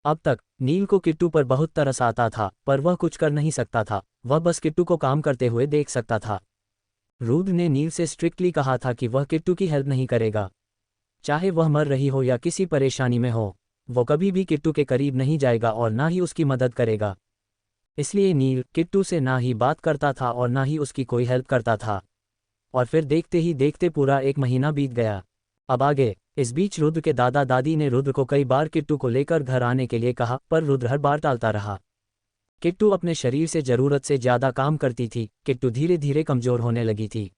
अब तक नील को किट्टू पर बहुत तरस आता था, पर वह कुछ कर नहीं सकता था। वह बस किट्टू को काम करते हुए देख सकता था। रुद्र ने नील से स्ट्रिक्टली कहा था कि वह किट्टू की हेल्प नहीं करेगा, चाहे वह मर रही हो या किसी परेशानी में हो। वो कभी भी किट्टू के करीब नहीं जाएगा और ना ही उसकी मदद करेगा। इसलिए नील किट्टू से ना ही बात करता था और ना ही उसकी कोई हेल्प करता था। और फिर देखते ही देखते पूरा 1 महीना बीत गया। अब आगे। इस बीच रुद्र के दादा दादी ने रुद्र को कई बार किट्टू को लेकर घर आने के लिए कहा, पर रुद्र हर बार टालता रहा। किट्टू अपने शरीर से ज़रूरत से ज़्यादा काम करती थी। किट्टू धीरे धीरे कमज़ोर होने लगी थी,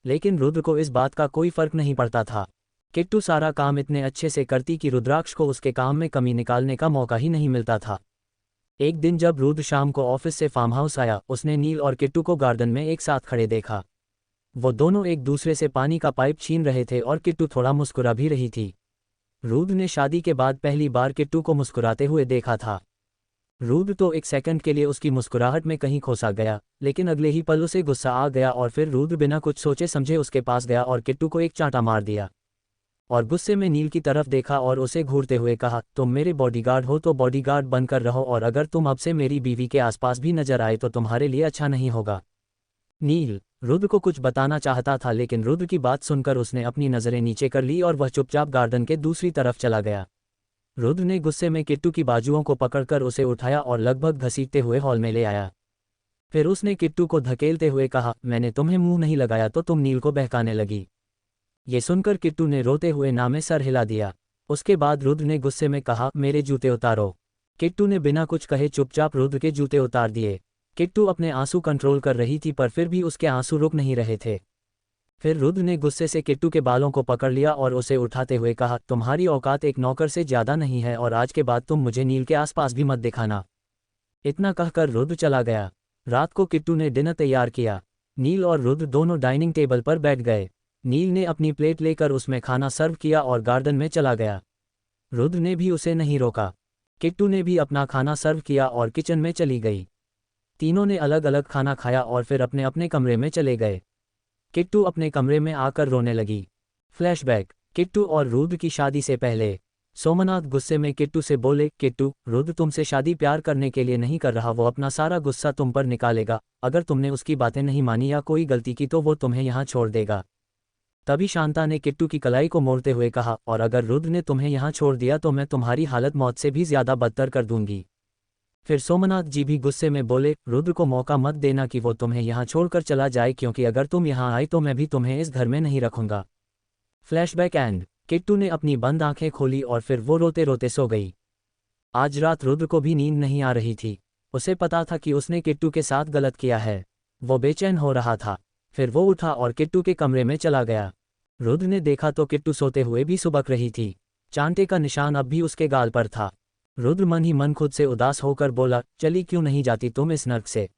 लेकिन रुद्र को इस बात का कोई फर्क नहीं पड़ता था। किट्टू सारा काम इतने अच्छे से करती कि रुद्राक्ष को उसके काम में कमी निकालने का मौका ही नहीं मिलता था। एक दिन जब रुद्र शाम को ऑफिस से फार्म हाउस आया, उसने नील और किट्टू को गार्डन में एक साथ खड़े देखा। वो दोनों एक दूसरे से पानी का पाइप छीन रहे थे और किट्टू थोड़ा मुस्कुरा भी रही थी। रुद्र ने शादी के बाद पहली बार किट्टू को मुस्कुराते हुए देखा था। रुद्र तो एक सेकंड के लिए उसकी मुस्कुराहट में कहीं खोसा गया, लेकिन अगले ही पल उसे गुस्सा आ गया और फिर रुद्र बिना कुछ सोचे समझे उसके पास गया और किट्टू को एक चांटा मार दिया और गुस्से में नील की तरफ देखा और उसे घूरते हुए कहा, तुम मेरे बॉडीगार्ड हो तो बॉडीगार्ड बनकर रहो, और अगर तुम अब से मेरी बीवी के आसपास भी नजर आए तो तुम्हारे लिए अच्छा नहीं होगा। नील रुद्र को कुछ बताना चाहता था, लेकिन रुद्र की बात सुनकर उसने अपनी नज़रें नीचे कर ली और वह चुपचाप गार्डन के दूसरी तरफ चला गया। रुद्र ने गुस्से में किट्टू की बाजुओं को पकड़कर उसे उठाया और लगभग घसीटते हुए हॉल में ले आया। फिर उसने किट्टू को धकेलते हुए कहा, मैंने तुम्हें मुंह नहीं लगाया तो तुम नील को बहकाने लगी। ये सुनकर किट्टू ने रोते हुए ना में सर हिला दिया। उसके बाद रुद्र ने गुस्से में कहा, मेरे जूते उतारो। किट्टू ने बिना कुछ कहे चुपचाप रुद्र के जूते उतार दिए। किट्टू अपने आंसू कंट्रोल कर रही थी, पर फिर भी उसके आंसू रुक नहीं रहे थे। फिर रुद्र ने गुस्से से किट्टू के बालों को पकड़ लिया और उसे उठाते हुए कहा, तुम्हारी औकात एक नौकर से ज़्यादा नहीं है और आज के बाद तुम मुझे नील के आसपास भी मत दिखाना। इतना कहकर रुद्र चला गया। रात को किट्टू ने डिनर तैयार किया। नील और रुद्र दोनों डाइनिंग टेबल पर बैठ गए। नील ने अपनी प्लेट लेकर उसमें खाना सर्व किया और गार्डन में चला गया। रुद्र ने भी उसे नहीं रोका। किट्टू ने भी अपना खाना सर्व किया और किचन में चली गई। तीनों ने अलग अलग खाना खाया और फिर अपने अपने कमरे में चले गए। किट्टू अपने कमरे में आकर रोने लगी। फ्लैशबैक। किट्टू और रुद्र की शादी से पहले। सोमनाथ गुस्से में किट्टू से बोले, किट्टू, रुद्र तुमसे शादी प्यार करने के लिए नहीं कर रहा, वो अपना सारा गुस्सा तुम पर निकालेगा। अगर तुमने उसकी बातें नहीं मानी या कोई गलती की तो वो तुम्हें यहाँ छोड़ देगा। तभी शांता ने किट्टू की कलाई को मोड़ते हुए कहा, और अगर रुद्र ने तुम्हें यहाँ छोड़ दिया तो मैं तुम्हारी हालत मौत से भी ज़्यादा बदतर कर दूंगी। फिर सोमनाथ जी भी गुस्से में बोले, रुद्र को मौका मत देना कि वो तुम्हें यहाँ छोड़कर चला जाए, क्योंकि अगर तुम यहाँ आई तो मैं भी तुम्हें इस घर में नहीं रखूंगा। Flashback and. किट्टू ने अपनी बंद आंखें खोली और फिर वो रोते रोते सो गई। आज रात रुद्र को भी नींद नहीं आ रही थी। उसे पता था कि उसने किट्टू के साथ गलत किया है। वो बेचैन हो रहा था। फिर वो उठा और किट्टू के कमरे में चला गया। रुद्र ने देखा तो किट्टू सोते हुए भी सुबक रही थी। चांटे का निशान अब भी उसके गाल पर था। रुद्र मन ही मन खुद से उदास होकर बोला, चली क्यों नहीं जाती तुम इस नर्क से?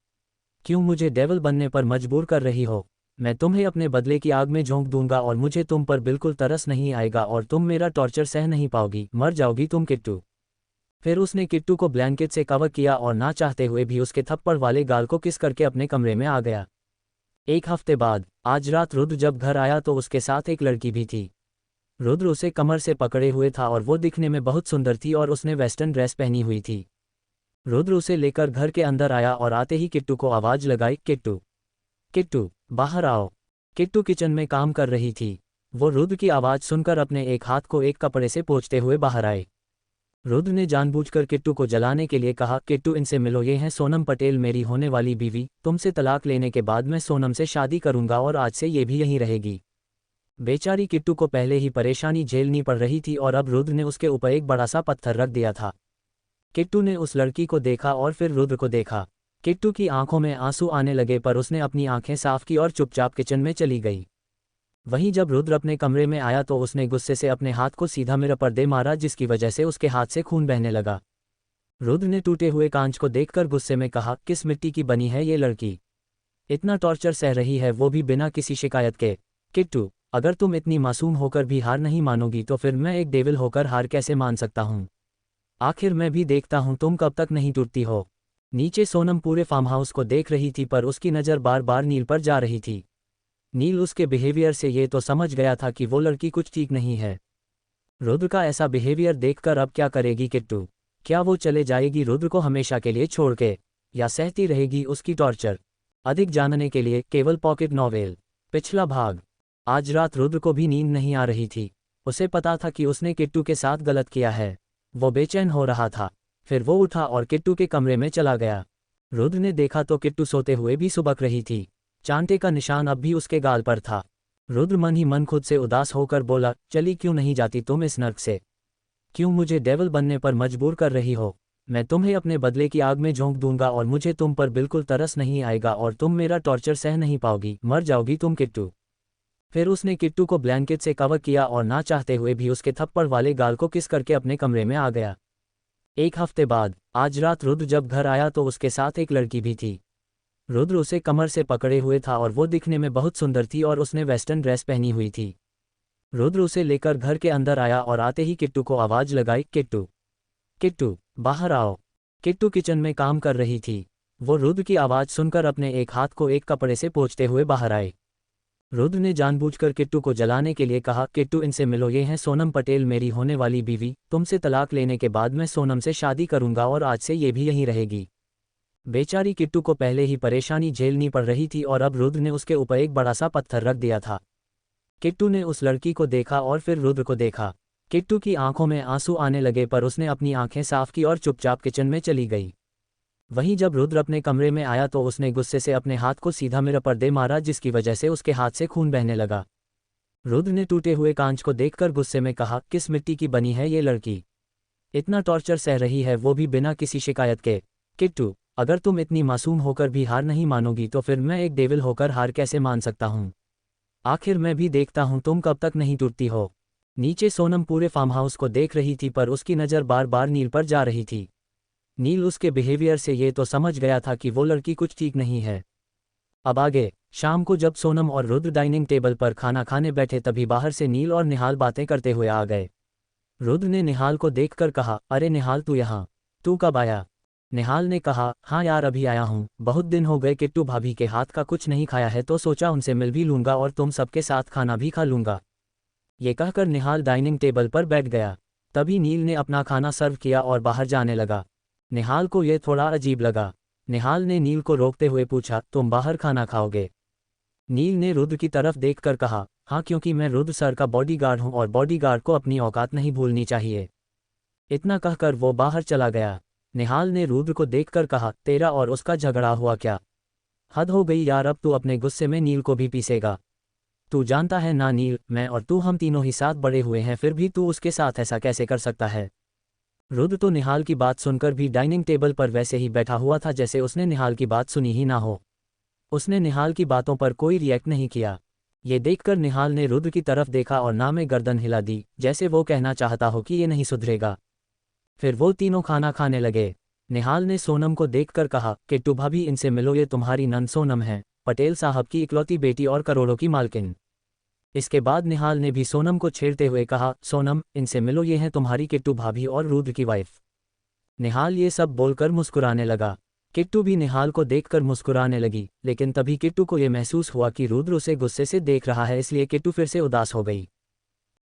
क्यों मुझे डेविल बनने पर मजबूर कर रही हो? मैं तुम्हें अपने बदले की आग में झोंक दूंगा और मुझे तुम पर बिल्कुल तरस नहीं आएगा और तुम मेरा टॉर्चर सह नहीं पाओगी। मर जाओगी तुम किट्टू। फिर उसने किट्टू को ब्लैंकेट से कवर किया और ना चाहते हुए भी उसके थप्पड़ वाले गाल को किस करके अपने कमरे में आ गया। एक हफ्ते बाद आज रात रुद्र जब घर आया तो उसके साथ एक लड़की भी थी। रुद्र उसे कमर से पकड़े हुए था और वो दिखने में बहुत सुंदर थी और उसने वेस्टर्न ड्रेस पहनी हुई थी। रुद्र उसे लेकर घर के अंदर आया और आते ही किट्टू को आवाज़ लगाई, किट्टू, किट्टू, बाहर आओ। किट्टू किचन में काम कर रही थी। वो रुद्र की आवाज़ सुनकर अपने एक हाथ को एक कपड़े से पोंछते हुए बाहर आए। रुद्र ने जानबूझकर किट्टू को जलाने के लिए कहा, किट्टू इनसे मिलो, ये हैं सोनम पटेल, मेरी होने वाली बीवी। तुमसे तलाक लेने के बाद मैं सोनम से शादी करूंगा और आज से ये भी यहीं रहेगी। बेचारी किट्टू को पहले ही परेशानी झेलनी पड़ रही थी और अब रुद्र ने उसके ऊपर एक बड़ा सा पत्थर रख दिया था। किट्टू ने उस लड़की को देखा और फिर रुद्र को देखा। किट्टू की आंखों में आंसू आने लगे, पर उसने अपनी आंखें साफ की और चुपचाप किचन में चली गई। वहीं जब रुद्र अपने कमरे में आया तो उसने गुस्से से अपने हाथ को सीधा मिरर पर दे मारा, जिसकी वजह से उसके हाथ से खून बहने लगा। रुद्र ने टूटे हुए कांच को देखकर गुस्से में कहा, किस मिट्टी की बनी है ये लड़की? इतना टॉर्चर सह रही है, वो भी बिना किसी शिकायत के। किट्टू, अगर तुम इतनी मासूम होकर भी हार नहीं मानोगी तो फिर मैं एक डेविल होकर हार कैसे मान सकता हूँ? आखिर मैं भी देखता हूँ तुम कब तक नहीं टूटती हो। नीचे सोनम पूरे फार्म हाउस को देख रही थी, पर उसकी नज़र बार बार नील पर जा रही थी। नील उसके बिहेवियर से ये तो समझ गया था कि वो लड़की कुछ ठीक नहीं है। रुद्र का ऐसा बिहेवियर देखकर अब क्या करेगी किट्टू? क्या वो चले जाएगी रुद्र को हमेशा के लिए छोड़ के, या सहती रहेगी उसकी टॉर्चर? अधिक जानने के लिए केवल पॉकेट नॉवेल। पिछला भाग। आज रात रुद्र को भी नींद नहीं आ रही थी। उसे पता था कि उसने किट्टू के साथ गलत किया है। वो बेचैन हो रहा था। फिर वो उठा और किट्टू के कमरे में चला गया। रुद्र ने देखा तो किट्टू सोते हुए भी सुबक रही थी। चांटे का निशान अब भी उसके गाल पर था। रुद्र मन ही मन खुद से उदास होकर बोला, चली क्यों नहीं जाती तुम इस नर्क से? क्यों मुझे डेविल बनने पर मजबूर कर रही हो? मैं तुम्हें अपने बदले की आग में झोंक दूंगा और मुझे तुम पर बिल्कुल तरस नहीं आएगा और तुम मेरा टॉर्चर सह नहीं पाओगी, मर जाओगी तुम किट्टू। फिर उसने किट्टू को ब्लैंकेट से कवर किया और ना चाहते हुए भी उसके थप्पड़ वाले गाल को किस करके अपने कमरे में आ गया। एक हफ्ते बाद आज रात रुद्र जब घर आया तो उसके साथ एक लड़की भी थी। रुद्र उसे कमर से पकड़े हुए था और वो दिखने में बहुत सुंदर थी और उसने वेस्टर्न ड्रेस पहनी हुई थी। रुद्र उसे लेकर घर के अंदर आया और आते ही किट्टू को आवाज लगाई, किट्टू किट्टू बाहर आओ। किट्टू किचन में काम कर रही थी। वो रुद्र की आवाज सुनकर अपने एक हाथ को एक कपड़े से पोंछते हुए बाहर आए। रुद्र ने जानबूझकर किट्टू को जलाने के लिए कहा, किट्टू इनसे मिलो, ये हैं सोनम पटेल, मेरी होने वाली बीवी। तुमसे तलाक लेने के बाद मैं सोनम से शादी करूंगा और आज से ये भी यहीं रहेगी। बेचारी किट्टू को पहले ही परेशानी झेलनी पड़ रही थी और अब रुद्र ने उसके ऊपर एक बड़ा सा पत्थर रख दिया था। किट्टू ने उस लड़की को देखा और फिर रुद्र को देखा। किट्टू की आंखों में आंसू आने लगे पर उसने अपनी आंखें साफ की और चुपचाप किचन में चली गई। वहीं जब रुद्र अपने कमरे में आया तो उसने गुस्से से अपने हाथ को सीधा मिरर पर दे मारा, जिसकी वजह से उसके हाथ से खून बहने लगा। रुद्र ने टूटे हुए कांच को देखकर गुस्से में कहा, किस मिट्टी की बनी है ये लड़की? इतना टॉर्चर सह रही है, वो भी बिना किसी शिकायत के। किट्टू, अगर तुम इतनी मासूम होकर भी हार नहीं मानोगी तो फिर मैं एक डेविल होकर हार कैसे मान सकता हूँ? आखिर मैं भी देखता हूँ तुम कब तक नहीं टूटती हो। नीचे सोनम पूरे फार्म हाउस को देख रही थी पर उसकी नज़र बार बार नील पर जा रही थी। नील उसके बिहेवियर से ये तो समझ गया था कि वो लड़की कुछ ठीक नहीं है। अब आगे शाम को जब सोनम और रुद्र डाइनिंग टेबल पर खाना खाने बैठे तभी बाहर से नील और निहाल बातें करते हुए आ गए। रुद्र ने निहाल को देखकर कहा, अरे निहाल तू यहाँ, तू कब आया? निहाल ने कहा, हाँ यार अभी आया हूँ, बहुत दिन हो गए किट्टू भाभी के हाथ का कुछ नहीं खाया है तो सोचा उनसे मिल भी लूँगा और तुम सबके साथ खाना भी खा लूँगा। ये कहकर निहाल डाइनिंग टेबल पर बैठ गया। तभी नील ने अपना खाना सर्व किया और बाहर जाने लगा। निहाल को यह थोड़ा अजीब लगा। निहाल ने नील को रोकते हुए पूछा, तुम बाहर खाना खाओगे? नील ने रुद्र की तरफ देखकर कहा, हाँ क्योंकि मैं रुद्र सर का बॉडीगार्ड हूँ और बॉडीगार्ड को अपनी औकात नहीं भूलनी चाहिए। इतना कहकर वो बाहर चला गया। निहाल ने रुद्र को देखकर कहा, तेरा और उसका झगड़ा हुआ क्या? हद हो गई यार, अब तू अपने गुस्से में नील को भी पीसेगा। तू जानता है ना नील, मैं और तू हम तीनों ही साथ बड़े हुए हैं, फिर भी तू उसके साथ ऐसा कैसे कर सकता है? रुद्र तो निहाल की बात सुनकर भी डाइनिंग टेबल पर वैसे ही बैठा हुआ था जैसे उसने निहाल की बात सुनी ही ना हो। उसने निहाल की बातों पर कोई रिएक्ट नहीं किया। ये देखकर निहाल ने रुद्र की तरफ देखा और ना में गर्दन हिला दी, जैसे वो कहना चाहता हो कि ये नहीं सुधरेगा। फिर वो तीनों खाना खाने लगे। निहाल ने सोनम को देखकर कहा, किट्टू भाभी इनसे मिलो, ये तुम्हारी नंद सोनम है, पटेल साहब की इकलौती बेटी और करोड़ों की मालकिन। इसके बाद निहाल ने भी सोनम को छेड़ते हुए कहा, सोनम इनसे मिलो, ये हैं तुम्हारी किट्टू भाभी और रुद्र की वाइफ। निहाल ये सब बोलकर मुस्कुराने लगा। किट्टू भी निहाल को देखकर मुस्कुराने लगी, लेकिन तभी किट्टू को ये महसूस हुआ कि रुद्र उसे गुस्से से देख रहा है, इसलिए किट्टू फिर से उदास हो गई।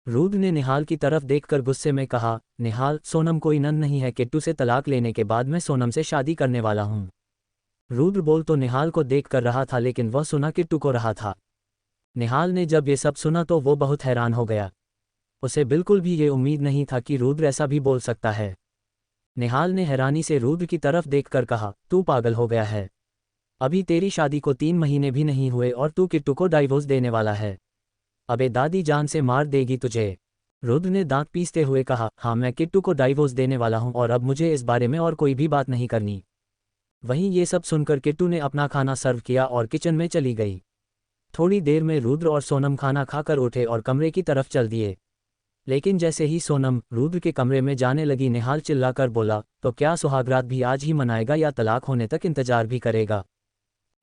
रुद्र ने निहाल की तरफ देखकर गुस्से में कहा, निहाल सोनम कोई नंद नहीं है, किट्टू से तलाक लेने के बाद मैं सोनम से शादी करने वाला हूँ। रुद्र बोल तो निहाल को देख कर रहा था लेकिन वह सुना किट्टू को रहा था। निहाल ने जब ये सब सुना तो वो बहुत हैरान हो गया। उसे बिल्कुल भी ये उम्मीद नहीं था कि रुद्र ऐसा भी बोल सकता है। निहाल ने हैरानी से रुद्र की तरफ देखकर कहा, तू पागल हो गया है? अभी तेरी शादी को 3 महीने भी नहीं हुए और तू किट्टू को डाइवोर्स देने वाला है? अबे दादी जान से मार देगी तुझे। रुद्र ने दांत पीसते हुए कहा, हाँ मैं किट्टू को डाइवोर्स देने वाला हूँ और अब मुझे इस बारे में और कोई भी बात नहीं करनी। वहीं ये सब सुनकर किट्टू ने अपना खाना सर्व किया और किचन में चली गई। थोड़ी देर में रुद्र और सोनम खाना खाकर उठे और कमरे की तरफ चल दिए। लेकिन जैसे ही सोनम रुद्र के कमरे में जाने लगी, निहाल चिल्लाकर बोला, तो क्या सुहागरात भी आज ही मनाएगा या तलाक होने तक इंतजार भी करेगा?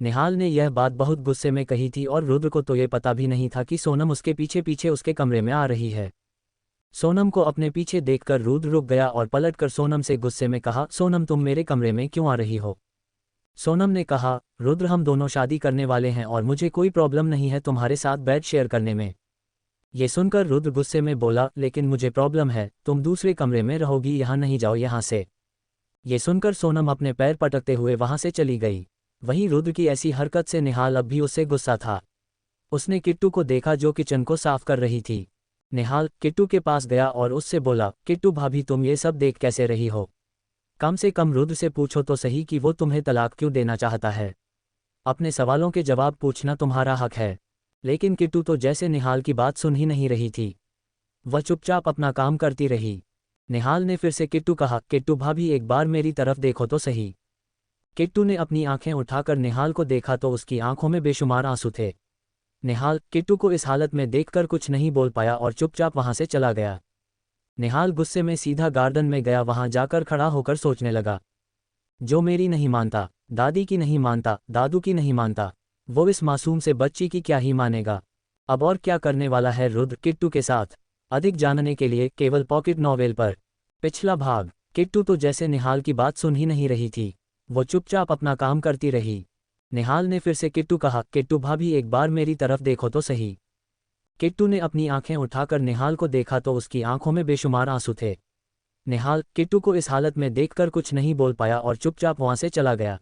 निहाल ने यह बात बहुत गुस्से में कही थी और रुद्र को तो ये पता भी नहीं था कि सोनम उसके पीछे पीछे उसके कमरे में आ रही है। सोनम को अपने पीछे देखकर रुद्र रुक गया और पलटकर सोनम से गुस्से में कहा, सोनम तुम मेरे कमरे में क्यों आ रही हो? सोनम ने कहा, रुद्र हम दोनों शादी करने वाले हैं और मुझे कोई प्रॉब्लम नहीं है तुम्हारे साथ बेड शेयर करने में। ये सुनकर रुद्र गुस्से में बोला, लेकिन मुझे प्रॉब्लम है, तुम दूसरे कमरे में रहोगी, यहाँ नहीं, जाओ यहाँ से। ये सुनकर सोनम अपने पैर पटकते हुए वहां से चली गई। वहीं रुद्र की ऐसी हरकत से निहाल अब भी उससे गुस्सा था। उसने किट्टू को देखा जो किचन को साफ कर रही थी। निहाल किट्टू के पास गया और उससे बोला, किट्टू भाभी तुम ये सब देख कैसे रही हो? कम से कम रुद्र से पूछो तो सही कि वो तुम्हें तलाक क्यों देना चाहता है। अपने सवालों के जवाब पूछना तुम्हारा हक है। लेकिन किट्टू तो जैसे निहाल की बात सुन ही नहीं रही थी। वह चुपचाप अपना काम करती रही। निहाल ने फिर से किट्टू कहा, किट्टू भाभी एक बार मेरी तरफ देखो तो सही। किट्टू ने अपनी आंखें उठाकर निहाल को देखा तो उसकी आंखों में बेशुमार आंसू थे। निहाल किट्टू को इस हालत में देखकर कुछ नहीं बोल पाया और चुपचाप वहां से चला गया। निहाल गुस्से में सीधा गार्डन में गया। वहां जाकर खड़ा होकर सोचने लगा, जो मेरी नहीं मानता, दादी की नहीं मानता, दादू की नहीं मानता, वो इस मासूम से बच्ची की क्या ही मानेगा। अब और क्या करने वाला है रुद्र किट्टू के साथ? अधिक जानने के लिए केवल पॉकेट नॉवेल पर। पिछला भाग। किट्टू तो जैसे निहाल की बात सुन ही नहीं रही थी। वो चुपचाप अपना काम करती रही। निहाल ने फिर से किट्टू कहा, किट्टू भाभी एक बार मेरी तरफ देखो तो सही। किट्टू ने अपनी आंखें उठाकर निहाल को देखा तो उसकी आंखों में बेशुमार आंसू थे। निहाल किट्टू को इस हालत में देखकर कुछ नहीं बोल पाया और चुपचाप वहां से चला गया।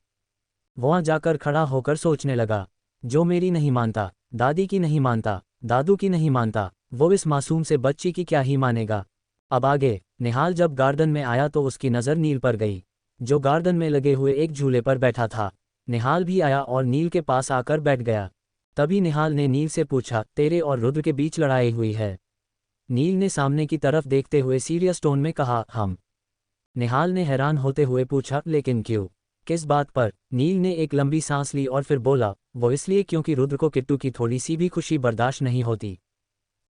वहां जाकर खड़ा होकर सोचने लगा, जो मेरी नहीं मानता, दादी की नहीं मानता, दादू की नहीं मानता, वो इस मासूम से बच्ची की क्या ही मानेगा। अब आगे। निहाल जब गार्डन में आया तो उसकी नज़र नील पर गई, जो गार्डन में लगे हुए एक झूले पर बैठा था। निहाल भी आया और नील के पास आकर बैठ गया। तभी निहाल ने नील से पूछा, तेरे और रुद्र के बीच लड़ाई हुई है? नील ने सामने की तरफ देखते हुए सीरियस टोन में कहा, हम। निहाल ने हैरान होते हुए पूछा, लेकिन क्यों, किस बात पर? नील ने एक लंबी सांस ली और फिर बोला, वो इसलिए क्योंकि रुद्र को किट्टू की थोड़ी सी भी खुशी बर्दाश्त नहीं होती।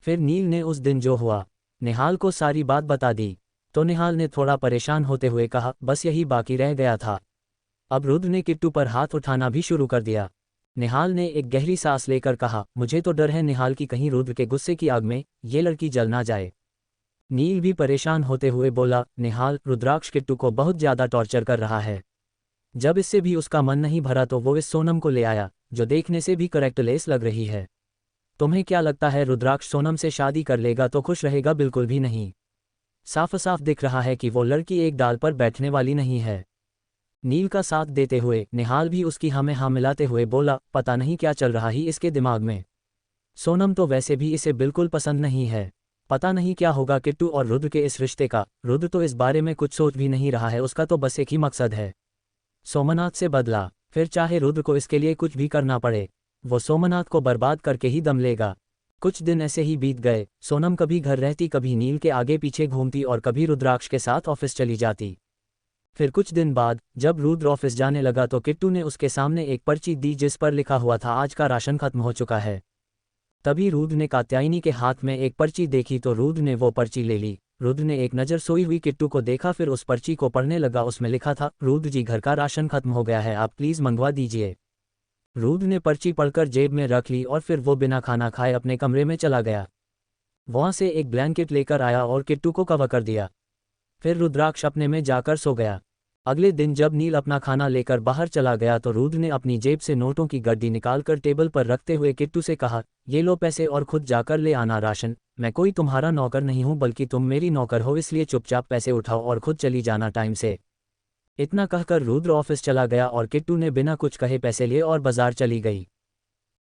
फिर नील ने उस दिन जो हुआ निहाल को सारी बात बता दी। तो निहाल ने थोड़ा परेशान होते हुए कहा, बस यही बाकी रह गया था। अब रुद्र ने किट्टू पर हाथ उठाना भी शुरू कर दिया। निहाल ने एक गहरी सांस लेकर कहा, मुझे तो डर है निहाल की कहीं रुद्र के गुस्से की आग में ये लड़की जल ना जाए। नील भी परेशान होते हुए बोला, निहाल रुद्राक्ष किट्टू को बहुत ज़्यादा टॉर्चर कर रहा है। जब इससे भी उसका मन नहीं भरा तो वो इस सोनम को ले आया, जो देखने से भी करेक्टलेस लग रही है। तुम्हें क्या लगता है रुद्राक्ष सोनम से शादी कर लेगा तो खुश रहेगा? बिल्कुल भी नहीं। साफ साफ दिख रहा है कि वो लड़की एक डाल पर बैठने वाली नहीं है। नील का साथ देते हुए निहाल भी उसकी हाँ हाँ मिलाते हुए बोला, पता नहीं क्या चल रहा ही इसके दिमाग में। सोनम तो वैसे भी इसे बिल्कुल पसंद नहीं है। पता नहीं क्या होगा किट्टू और रुद्र के इस रिश्ते का। रुद्र तो इस बारे में कुछ सोच भी नहीं रहा है, उसका तो बस एक ही मकसद है, सोमनाथ से बदला। फिर चाहे रुद्र को इसके लिए कुछ भी करना पड़े, वो सोमनाथ को बर्बाद करके ही दम लेगा। कुछ दिन ऐसे ही बीत गए। सोनम कभी घर रहती, कभी नील के आगे पीछे घूमती और कभी रुद्राक्ष के साथ ऑफिस चली जाती। फिर कुछ दिन बाद जब रुद्र ऑफिस जाने लगा तो किट्टू ने उसके सामने एक पर्ची दी जिस पर लिखा हुआ था, आज का राशन खत्म हो चुका है। तभी रुद्र ने कात्यायनी के हाथ में एक पर्ची देखी तो रुद्र ने वो पर्ची ले ली। रुद्र ने एक नज़र सोई हुई किट्टू को देखा, फिर उस पर्ची को पढ़ने लगा। उसमें लिखा था, रुद्र जी घर का राशन खत्म हो गया है, आप प्लीज़ मंगवा दीजिए। रुद्र ने पर्ची पढ़कर जेब में रख ली और फिर वो बिना खाना खाए अपने कमरे में चला गया। वहां से एक ब्लैंकेट लेकर आया और किट्टू को कवर कर दिया। फिर रुद्राक्ष अपने में जाकर सो गया। अगले दिन जब नील अपना खाना लेकर बाहर चला गया तो रुद्र ने अपनी जेब से नोटों की गड्डी निकालकर टेबल पर रखते हुए किट्टू से कहा, ये लो पैसे और खुद जाकर ले आना राशन। मैं कोई तुम्हारा नौकर नहीं हूं, बल्कि तुम मेरी नौकर हो, इसलिए चुपचाप पैसे उठाओ और खुद चली जाना टाइम से। इतना कहकर रुद्र ऑफिस चला गया और किट्टू ने बिना कुछ कहे पैसे लिए और बाजार चली गई।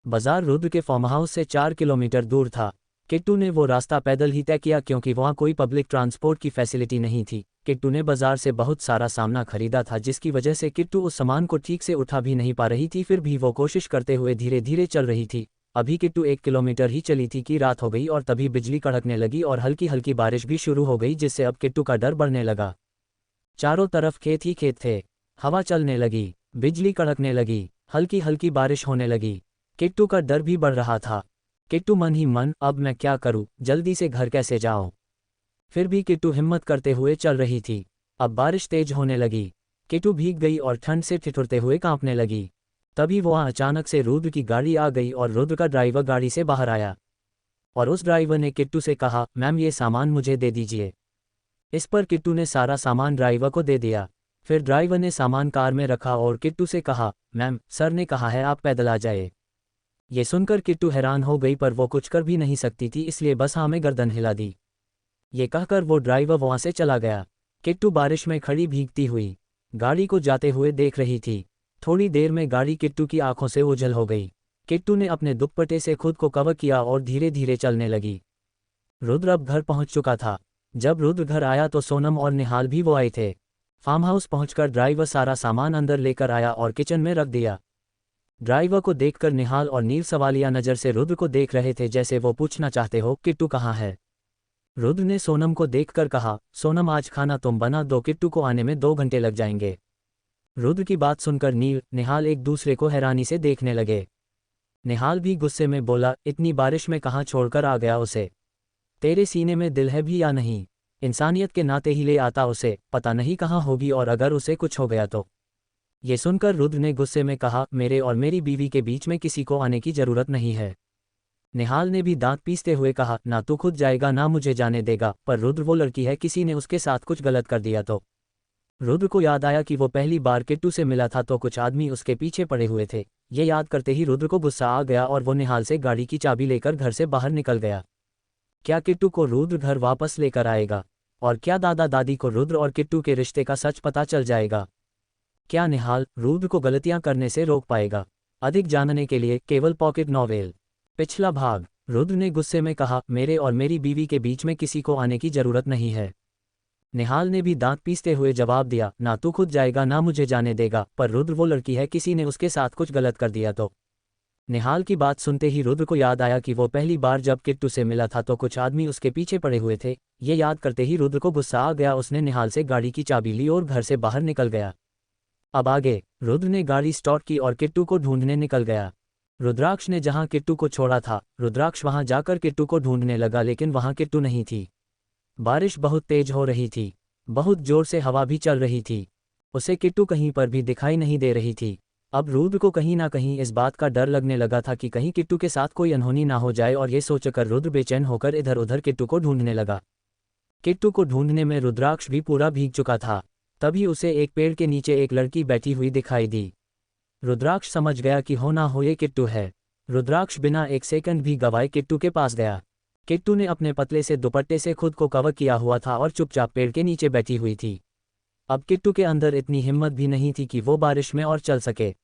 बाजार रुद्र के फार्म हाउस से 4 किलोमीटर दूर था। किट्टू ने वो रास्ता पैदल ही तय किया क्योंकि वहाँ कोई पब्लिक ट्रांसपोर्ट की फैसिलिटी नहीं थी। किट्टू ने बाजार से बहुत सारा सामान खरीदा था, जिसकी वजह से किट्टू उस सामान को ठीक से उठा भी नहीं पा रही थी। फिर भी वो कोशिश करते हुए धीरे धीरे चल रही थी। अभी किट्टू 1 किलोमीटर ही चली थी कि रात हो गई और तभी बिजली कड़कने लगी और हल्की हल्की बारिश भी शुरू हो गई, जिससे अब किट्टू का डर बढ़ने लगा। चारों तरफ खेत ही खेत थे। हवा चलने लगी, बिजली कड़कने लगी, हल्की हल्की बारिश होने लगी। किट्टू का डर भी बढ़ रहा था। किट्टू मन ही मन, अब मैं क्या करूं, जल्दी से घर कैसे जाऊं। फिर भी किट्टू हिम्मत करते हुए चल रही थी। अब बारिश तेज होने लगी। किट्टू भीग गई और ठंड से ठिठुरते हुए कांपने लगी। तभी वहां अचानक से रुद्र की गाड़ी आ गई और रुद्र का ड्राइवर गाड़ी से बाहर आया और उस ड्राइवर ने किट्टू से कहा, मैम ये सामान मुझे दे दीजिए। इस पर किट्टू ने सारा सामान ड्राइवर को दे दिया। फिर ड्राइवर ने सामान कार में रखा और किट्टू से कहा, मैम सर ने कहा है आप पैदल आ जाए। ये सुनकर किट्टू हैरान हो गई, पर वो कुछ कर भी नहीं सकती थी, इसलिए बस हाँ में गर्दन हिला दी। ये कहकर वो ड्राइवर वहां से चला गया। किट्टू बारिश में खड़ी भीगती हुई गाड़ी को जाते हुए देख रही थी। थोड़ी देर में गाड़ी किट्टू की आंखों से ओझल हो गई। किट्टू ने अपने दुपट्टे से खुद को कवर किया और धीरे धीरे चलने लगी। रुद्र अब घर पहुंच चुका था। जब रुद्र घर आया तो सोनम और निहाल भी वो आए थे। फार्म हाउस पहुंचकर ड्राइवर सारा सामान अंदर लेकर आया और किचन में रख दिया। ड्राइवर को देखकर निहाल और नील सवालिया नज़र से रुद्र को देख रहे थे, जैसे वो पूछना चाहते हो किट्टू कहाँ है। रुद्र ने सोनम को देखकर कहा, सोनम आज खाना तुम बना दो, किट्टू को आने में 2 घंटे लग जाएंगे। रुद्र की बात सुनकर नील निहाल एक दूसरे को हैरानी से देखने लगे। निहाल भी गुस्से में बोला, इतनी बारिश में कहाँ छोड़कर आ गया उसे। तेरे सीने में दिल है भी या नहीं? इंसानियत के नाते ही ले आता उसे, पता नहीं कहाँ होगी और अगर उसे कुछ हो गया तो। ये सुनकर रुद्र ने गुस्से में कहा, मेरे और मेरी बीवी के बीच में किसी को आने की जरूरत नहीं है। निहाल ने भी दांत पीसते हुए कहा, ना तू खुद जाएगा ना मुझे जाने देगा, पर रुद्र वो लड़की है, किसी ने उसके साथ कुछ गलत कर दिया तो। रुद्र को याद आया कि वो पहली बार किट्टू से मिला था तो कुछ आदमी उसके पीछे पड़े हुए थे। ये याद करते ही रुद्र को गुस्सा आ गया और वो निहाल से गाड़ी की चाबी लेकर घर से बाहर निकल गया। क्या किट्टू को रुद्र घर वापस लेकर आएगा? और क्या दादा दादी को रुद्र और किट्टू के रिश्ते का सच पता चल जाएगा? क्या निहाल रुद्र को गलतियां करने से रोक पाएगा? अधिक जानने के लिए केवल पॉकेट नॉवेल पिछला भाग। रुद्र ने गुस्से में कहा, मेरे और मेरी बीवी के बीच में किसी को आने की जरूरत नहीं है। निहाल ने भी दांत पीसते हुए जवाब दिया, ना तू खुद जाएगा ना मुझे जाने देगा, पर रुद्र वो लड़की है, किसी ने उसके साथ कुछ गलत कर दिया तो। निहाल की बात सुनते ही रुद्र को याद आया कि वो पहली बार जब किट्टू से मिला था तो कुछ आदमी उसके पीछे पड़े हुए थे। ये याद करते ही रुद्र को गुस्सा आ गया। उसने निहाल से गाड़ी की चाबी ली और घर से बाहर निकल गया। अब आगे रुद्र ने गाड़ी स्टार्ट की और किट्टू को ढूंढने निकल गया। रुद्राक्ष ने जहां किट्टू को छोड़ा था, रुद्राक्ष वहां जाकर किट्टू को ढूंढने लगा, लेकिन वहां किट्टू नहीं थी। बारिश बहुत तेज हो रही थी, बहुत जोर से हवा भी चल रही थी। उसे किट्टू कहीं पर भी दिखाई नहीं दे रही थी। अब रुद्र को कहीं ना कहीं इस बात का डर लगने लगा था कि कहीं किट्टू के साथ कोई अनहोनी ना हो जाए, और ये सोचकर रुद्र बेचैन होकर इधर उधर किट्टू को ढूंढने लगा। किट्टू को ढूंढने में रुद्राक्ष भी पूरा भीग चुका था। तभी उसे एक पेड़ के नीचे एक लड़की बैठी हुई दिखाई दी। रुद्राक्ष समझ गया कि हो ना हो ये किट्टू है। रुद्राक्ष बिना एक सेकंड भी गवाए किट्टू के पास गया। किट्टू ने अपने पतले से दुपट्टे से खुद को कवर किया हुआ था और चुपचाप पेड़ के नीचे बैठी हुई थी। अब किट्टू के अंदर इतनी हिम्मत भी नहीं थी कि वो बारिश में और चल सके।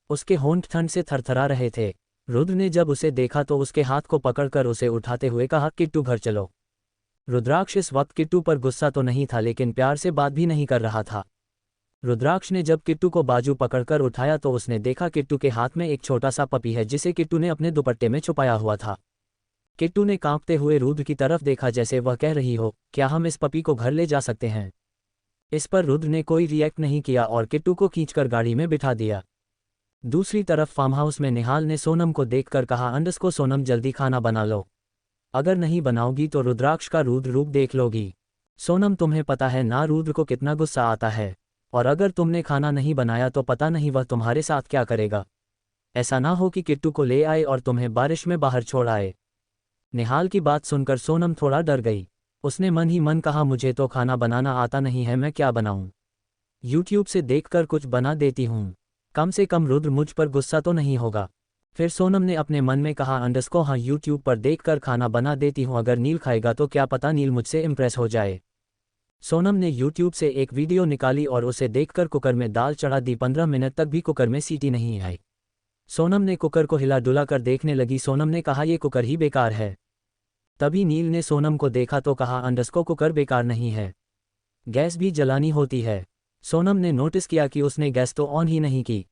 उसके होंठ ठंड से थरथरा रहे थे। रुद्र ने जब उसे देखा तो उसके हाथ को पकड़कर उसे उठाते हुए कहा, किट्टू घर चलो। रुद्राक्ष इस वक्त किट्टू पर गुस्सा तो नहीं था, लेकिन प्यार से बात भी नहीं कर रहा था। रुद्राक्ष ने जब किट्टू को बाजू पकड़कर उठाया तो उसने देखा किट्टू के हाथ में एक छोटा सा पपी है, जिसे किट्टू ने अपने दुपट्टे में छुपाया हुआ था। किट्टू ने कांपते हुए रुद्र की तरफ देखा, जैसे वह कह रही हो, क्या हम इस पपी को घर ले जा सकते हैं? इस पर रुद्र ने कोई रिएक्ट नहीं किया और किट्टू को खींचकर गाड़ी में बिठा दिया। दूसरी तरफ फार्म हाउस में निहाल ने सोनम को देखकर कहा, अंडस सोनम जल्दी खाना बना लो, अगर नहीं बनाओगी तो रुद्राक्ष का रुद्र रूप देख लोगी। सोनम तुम्हें पता है ना रुद्र को कितना गुस्सा आता है, और अगर तुमने खाना नहीं बनाया तो पता नहीं वह तुम्हारे साथ क्या करेगा। ऐसा ना हो कि किट्टू को ले आए और तुम्हें बारिश में बाहर छोड़ आए। निहाल की बात सुनकर सोनम थोड़ा डर गई। उसने मन ही मन कहा, मुझे तो खाना बनाना आता नहीं है, मैं क्या बनाऊं? यूट्यूब से देखकर कुछ बना देती हूं, कम से कम रुद्र मुझ पर गुस्सा तो नहीं होगा। फिर सोनम ने अपने मन में कहा, अंडस्को हाँ यूट्यूब पर देखकर खाना बना देती हूं, अगर नील खाएगा तो क्या पता नील मुझसे इम्प्रेस हो जाए। सोनम ने यूट्यूब से एक वीडियो निकाली और उसे देखकर कुकर में दाल चढ़ा दी। 15 मिनट तक भी कुकर में सीटी नहीं आई। सोनम ने कुकर को हिला डुला कर देखने लगी। सोनम ने कहा, ये कुकर ही बेकार है। तभी नील ने सोनम को देखा तो कहा, अंडस्को कुकर बेकार नहीं है, गैस भी जलानी होती है। सोनम ने नोटिस किया कि उसने गैस तो ऑन ही नहीं की।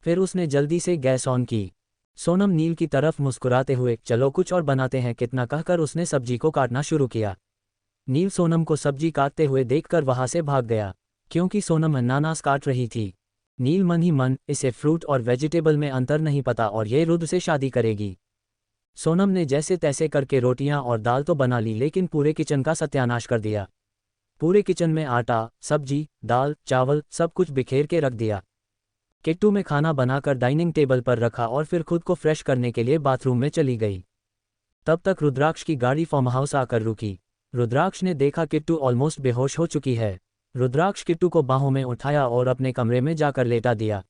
फिर उसने जल्दी से गैस ऑन की। सोनम नील की तरफ मुस्कुराते हुए, चलो कुछ और बनाते हैं कितना कहकर उसने सब्जी को काटना शुरू किया। नील सोनम को सब्जी काटते हुए देखकर वहां से भाग गया, क्योंकि सोनम अनानास काट रही थी। नील मन ही मन, इसे फ्रूट और वेजिटेबल में अंतर नहीं पता और ये रुद्र से शादी करेगी। सोनम ने जैसे तैसे करके रोटियां और दाल तो बना ली, लेकिन पूरे किचन का सत्यानाश कर दिया। पूरे किचन में आटा, सब्जी, दाल, चावल सब कुछ बिखेर के रख दिया। किट्टू में खाना बनाकर डाइनिंग टेबल पर रखा और फिर खुद को फ्रेश करने के लिए बाथरूम में चली गई। तब तक रुद्राक्ष की गाड़ी फार्म हाउस आकर रुकी। रुद्राक्ष ने देखा किट्टू ऑलमोस्ट बेहोश हो चुकी है। रुद्राक्ष किट्टू को बाहों में उठाया और अपने कमरे में जाकर लेटा दिया।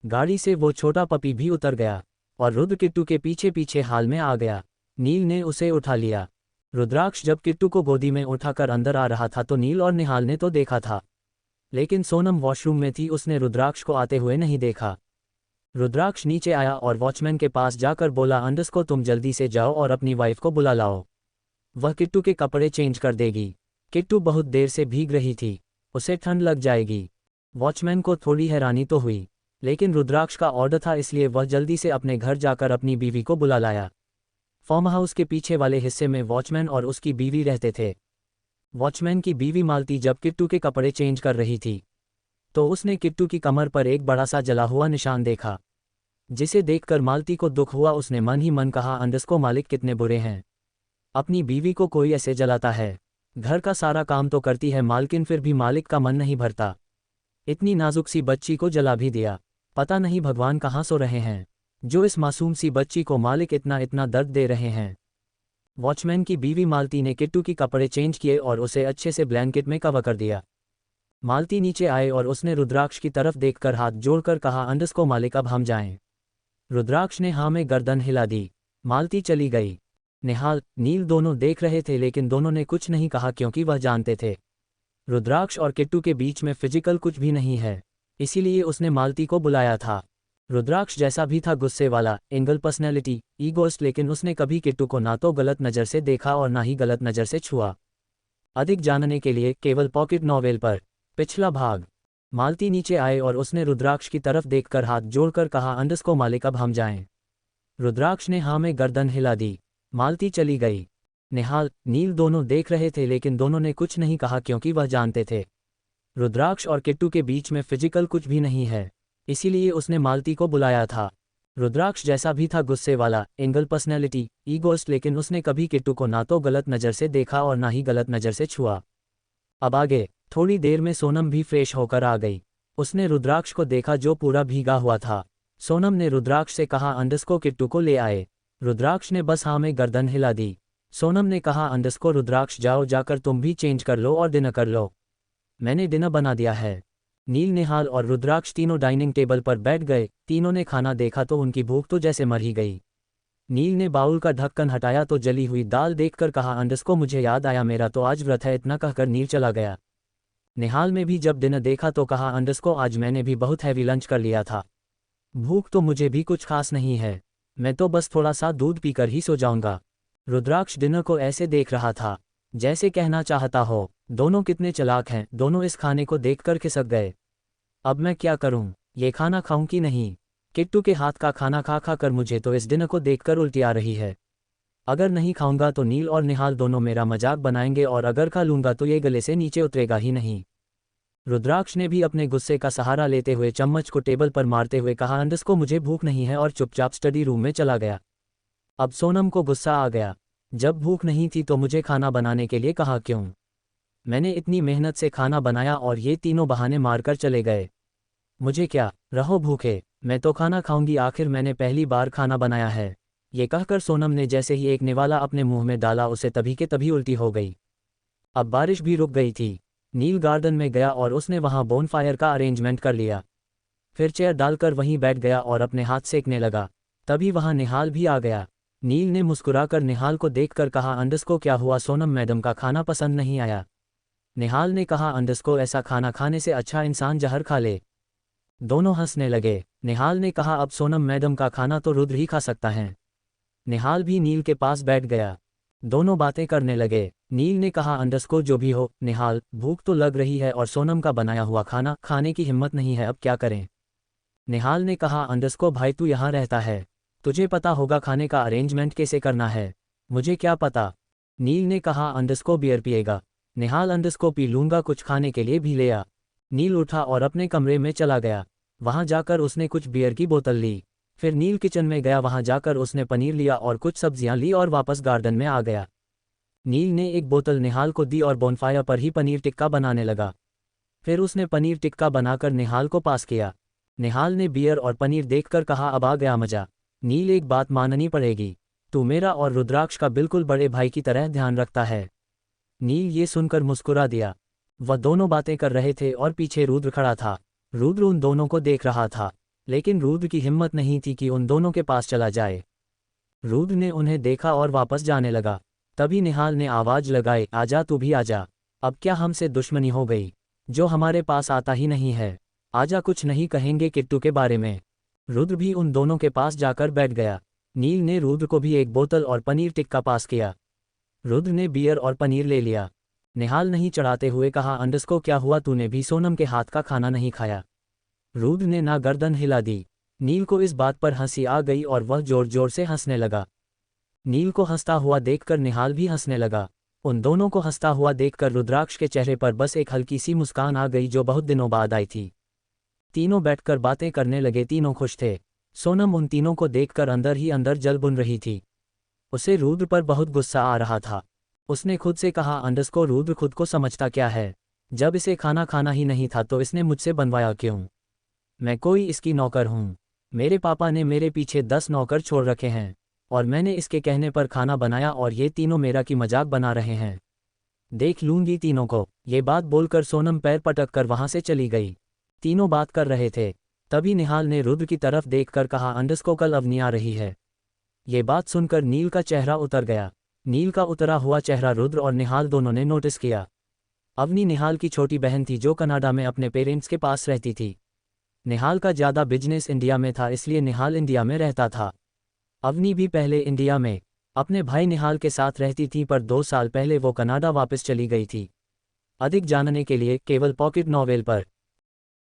गाड़ी से वो छोटा पपी भी उतर गया और रुद्र किट्टू के पीछे पीछे हाल में आ गया। नील ने उसे उठा लिया। रुद्राक्ष जब किट्टू को गोदी में उठाकर अंदर आ रहा था तो नील और निहाल ने तो देखा था, लेकिन सोनम वॉशरूम में थी, उसने रुद्राक्ष को आते हुए नहीं देखा। रुद्राक्ष नीचे आया और वॉचमैन के पास जाकर बोला, अंडस्को तुम जल्दी से जाओ और अपनी वाइफ को बुला लाओ, वह किट्टू के कपड़े चेंज कर देगी। किट्टू बहुत देर से भीग रही थी, उसे ठंड लग जाएगी। वॉचमैन को थोड़ी हैरानी तो हुई, लेकिन रुद्राक्ष का ऑर्डर था इसलिए वह जल्दी से अपने घर जाकर अपनी बीवी को बुला लाया। फार्म हाउस के पीछे वाले हिस्से में वॉचमैन और उसकी बीवी रहते थे। वॉचमैन की बीवी मालती जब किट्टू के कपड़े चेंज कर रही थी तो उसने किट्टू की कमर पर एक बड़ा सा जला हुआ निशान देखा, जिसे देखकर मालती को दुख हुआ। उसने मन ही मन कहा, अंडस्को मालिक कितने बुरे हैं, अपनी बीवी को कोई ऐसे जलाता है। घर का सारा काम तो करती है मालकिन, फिर भी मालिक का मन नहीं भरता, इतनी नाजुक सी बच्ची को जला भी दिया। पता नहीं भगवान कहाँ सो रहे हैं जो इस मासूम सी बच्ची को मालिक इतना इतना दर्द दे रहे हैं। वॉचमैन की बीवी मालती ने किट्टू की कपड़े चेंज किए और उसे अच्छे से ब्लैंकेट में कवर कर दिया। मालती नीचे आए और उसने रुद्राक्ष की तरफ देखकर हाथ जोड़कर कहा, अंडस्को मालिक अब हम जाएं। रुद्राक्ष ने हाँ में गर्दन हिला दी। मालती चली गई। निहाल, नील दोनों देख रहे थे लेकिन दोनों ने कुछ नहीं कहा क्योंकि वह जानते थे रुद्राक्ष और किट्टू के बीच में फिजिकल कुछ भी नहीं है, इसीलिए उसने मालती को बुलाया था। रुद्राक्ष जैसा भी था गुस्से वाला, एंगल पर्सनैलिटी, ईगोइस्ट, लेकिन उसने कभी किट्टू को ना तो गलत नज़र से देखा और ना ही गलत नज़र से छुआ। अधिक जानने के लिए केवल पॉकेट नॉवेल पर पिछला भाग। मालती नीचे आए और उसने रुद्राक्ष की तरफ देखकर हाथ जोड़कर कहा, अंडस्को मालिक अब हम जाएं। रुद्राक्ष ने हाँ में गर्दन हिला दी। मालती चली गई। निहाल, नील दोनों देख रहे थे लेकिन दोनों ने कुछ नहीं कहा क्योंकि वह जानते थे रुद्राक्ष और किट्टू के बीच में फिजिकल कुछ भी नहीं है, इसीलिए उसने मालती को बुलाया था। रुद्राक्ष जैसा भी था गुस्से वाला, एंगल पर्सनैलिटी, ईगोइस्ट, लेकिन उसने कभी किट्टू को ना तो गलत नज़र से देखा और ना ही गलत नज़र से छुआ। अब आगे। थोड़ी देर में सोनम भी फ्रेश होकर आ गई। उसने रुद्राक्ष को देखा जो पूरा भीगा हुआ था। सोनम ने रुद्राक्ष से कहा, अंडस्को किट्टू को ले आए। रुद्राक्ष ने बस हाँ में गर्दन हिला दी। सोनम ने कहा, अंडस्को रुद्राक्ष जाओ, जाकर तुम भी चेंज कर लो और डिनर कर लो, मैंने डिनर बना दिया है। नील, निहाल और रुद्राक्ष तीनों डाइनिंग टेबल पर बैठ गए। तीनों ने खाना देखा तो उनकी भूख तो जैसे मर ही गई। नील ने बाउल का ढक्कन हटाया तो जली हुई दाल देखकर कहा, अंडस्को मुझे याद आया, मेरा तो आज व्रत है। इतना कहकर नील चला गया। निहाल में भी जब डिनर देखा तो कहा, अंडस्को आज मैंने भी बहुत हैवी लंच कर लिया था, भूख तो मुझे भी कुछ खास नहीं है, मैं तो बस थोड़ा सा दूध पीकर ही सो जाऊंगा। रुद्राक्ष डिनर को ऐसे देख रहा था जैसे कहना चाहता हो, दोनों कितने चालाक हैं। दोनों इस खाने को देखकर खिसक गए। अब मैं क्या करूं, ये खाना खाऊं कि नहीं? किट्टू के हाथ का खाना खा खा कर मुझे तो इस डिनर को देखकर उल्टी आ रही है। अगर नहीं खाऊंगा तो नील और निहाल दोनों मेरा मजाक बनाएंगे और अगर खा लूंगा तो ये गले से नीचे उतरेगा ही नहीं। रुद्राक्ष ने भी अपने गुस्से का सहारा लेते हुए चम्मच को टेबल पर मारते हुए कहा, अंडस्को मुझे भूख नहीं है, और चुपचाप स्टडी रूम में चला गया। अब सोनम को गुस्सा आ गया, जब भूख नहीं थी तो मुझे खाना बनाने के लिए कहा क्यों? मैंने इतनी मेहनत से खाना बनाया और ये तीनों बहाने मारकर चले गए। मुझे क्या, रहो भूखे, मैं तो खाना खाऊंगी, आखिर मैंने पहली बार खाना बनाया है। ये कहकर सोनम ने जैसे ही एक निवाला अपने मुंह में डाला उसे तभी के तभी उल्टी हो गई। अब बारिश भी रुक गई थी। नील गार्डन में गया और उसने वहां बोनफायर का अरेंजमेंट कर लिया। फिर चेयर डालकर वहीं बैठ गया और अपने हाथ सेकने लगा। तभी वहां निहाल भी आ गया। नील ने मुस्कुराकर निहाल को देखकर कहा, अंडस्को क्या हुआ, सोनम मैडम का खाना पसंद नहीं आया? निहाल ने कहा, अंडस्को ऐसा खाना खाने से अच्छा इंसान जहर खा ले। दोनों हंसने लगे। निहाल ने कहा, अब सोनम मैडम का खाना तो रुद्र ही खा सकता है। निहाल भी नील के पास बैठ गया। दोनों बातें करने लगे। नील ने कहा, अंडस्को जो भी हो निहाल, भूख तो लग रही है और सोनम का बनाया हुआ खाना खाने की हिम्मत नहीं है, अब क्या करें? निहाल ने कहा, अंडस्को भाई तू यहाँ रहता है, तुझे पता होगा खाने का अरेंजमेंट कैसे करना है। मुझे क्या पता? नील ने कहा, अंडस्को बियर पिएगा? निहाल, अंडस्को पी लूंगा, कुछ खाने के लिए भी ले आ। नील उठा और अपने कमरे में चला गया। वहां जाकर उसने कुछ बियर की बोतल ली। फिर नील किचन में गया, वहां जाकर उसने पनीर लिया और कुछ सब्जियां ली और वापस गार्डन में आ गया। नील ने एक बोतल निहाल को दी और बोनफायर पर ही पनीर टिक्का बनाने लगा। फिर उसने पनीर टिक्का बनाकर निहाल को पास किया। निहाल ने बियर और पनीर देखकर कहा, अब आ गया मजा। नील, एक बात माननी पड़ेगी, तू मेरा और रुद्राक्ष का बिल्कुल बड़े भाई की तरह ध्यान रखता है। नील ये सुनकर मुस्कुरा दिया। वह दोनों बातें कर रहे थे और पीछे रुद्र खड़ा था। रुद्र उन दोनों को देख रहा था, लेकिन रुद्र की हिम्मत नहीं थी कि उन दोनों के पास चला जाए। रुद्र ने उन्हें देखा और वापस जाने लगा। तभी निहाल ने आवाज लगाई, आजा तू भी आजा, अब क्या हमसे दुश्मनी हो गई? जो हमारे पास आता ही नहीं है। आजा, कुछ नहीं कहेंगे किट्टू के बारे में। रुद्र भी उन दोनों के पास जाकर बैठ गया। नील ने रुद्र को भी एक बोतल और पनीर टिक्का पास किया। रुद्र ने बियर और पनीर ले लिया। निहाल नहीं चढ़ाते हुए कहा, अंडस्को क्या हुआ, तूने भी सोनम के हाथ का खाना नहीं खाया? रुद्र ने ना गर्दन हिला दी। नील को इस बात पर हंसी आ गई और वह जोर जोर से हंसने लगा। नील को हंसता हुआ देखकर निहाल भी हंसने लगा। उन दोनों को हंसता हुआ देखकर रुद्राक्ष के चेहरे पर बस एक हल्की सी मुस्कान आ गई जो बहुत दिनों बाद आई थी। तीनों बैठकर बातें करने लगे, तीनों खुश थे। सोनम उन तीनों को देखकर अंदर ही अंदर जल बुन रही थी। उसे रुद्र पर बहुत गुस्सा आ रहा था। उसने खुद से कहा, अंडस्को रुद्र खुद को समझता क्या है? जब इसे खाना खाना ही नहीं था तो इसने मुझसे बनवाया क्यों? मैं कोई इसकी नौकर हूँ? मेरे पापा ने मेरे पीछे 10 नौकर छोड़ रखे हैं और मैंने इसके कहने पर खाना बनाया और ये तीनों मेरा की मजाक बना रहे हैं। देख लूंगी तीनों को। ये बात बोलकर सोनम पैर पटक कर वहां से चली गई। तीनों बात कर रहे थे, तभी निहाल ने रुद्र की तरफ देखकर कहा, अंडस्को कल अवनी आ रही है। ये बात सुनकर नील का चेहरा उतर गया। नील का उतरा हुआ चेहरा रुद्र और निहाल दोनों ने नोटिस किया। अवनी निहाल की छोटी बहन थी जो कनाडा में अपने पेरेंट्स के पास रहती थी। निहाल का ज़्यादा बिजनेस इंडिया में था, इसलिए निहाल इंडिया में रहता था। अवनी भी पहले इंडिया में अपने भाई निहाल के साथ रहती थी, पर 2 साल पहले वो कनाडा वापस चली गई थी। अधिक जानने के लिए केवल पॉकेट नॉवेल पर